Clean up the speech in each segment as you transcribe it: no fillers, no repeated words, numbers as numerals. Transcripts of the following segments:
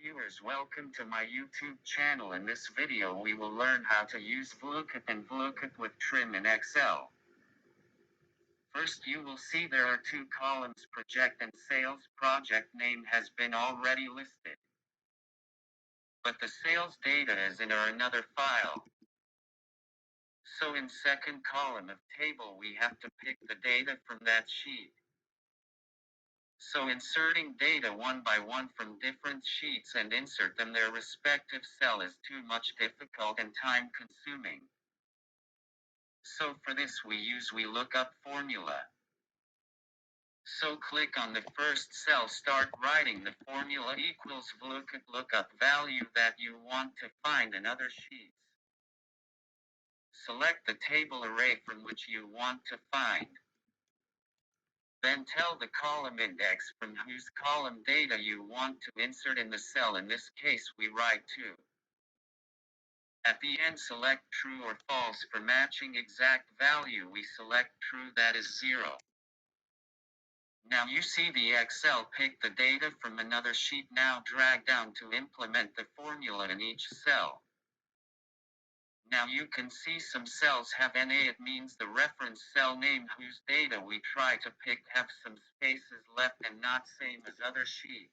Viewers, welcome to my YouTube channel. In this video we will learn how to use VLOOKUP and VLOOKUP with trim in Excel. First you will see there are two columns, project and sales. Project name has been already listed, but the sales data is in another file. So in second column of table we have to pick the data from that sheet. So inserting data one by one from different sheets and insert them their respective cell is too much difficult and time consuming. So for this we use VLOOKUP formula. So click on the first cell, start writing the formula equals VLOOKUP lookup value that you want to find in other sheets. Select the table array from which you want to find. Then tell the column index from whose column data you want to insert in the cell. In this case we write 2. At the end select true or false. For matching exact value we select true, that is 0. Now you see the Excel pick the data from another sheet. Now drag down to implement the formula in each cell. Now you can see some cells have NA. It means the reference cell name whose data we try to pick have some spaces left and not same as other sheet.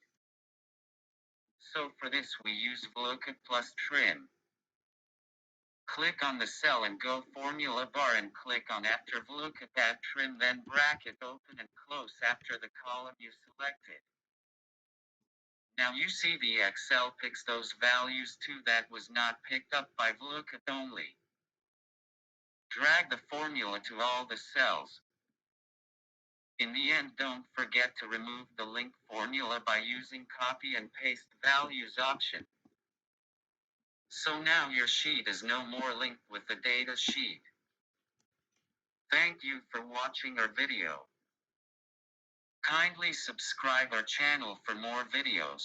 So for this we use VLOOKUP plus trim. Click on the cell and go formula bar and click on after VLOOKUP add trim, then bracket open and close after the column you selected. Now you see the Excel picks those values too that was not picked up by VLOOKUP only. Drag the formula to all the cells. In the end, don't forget to remove the link formula by using copy and paste values option. So now your sheet is no more linked with the data sheet. Thank you for watching our video. Kindly subscribe our channel for more videos.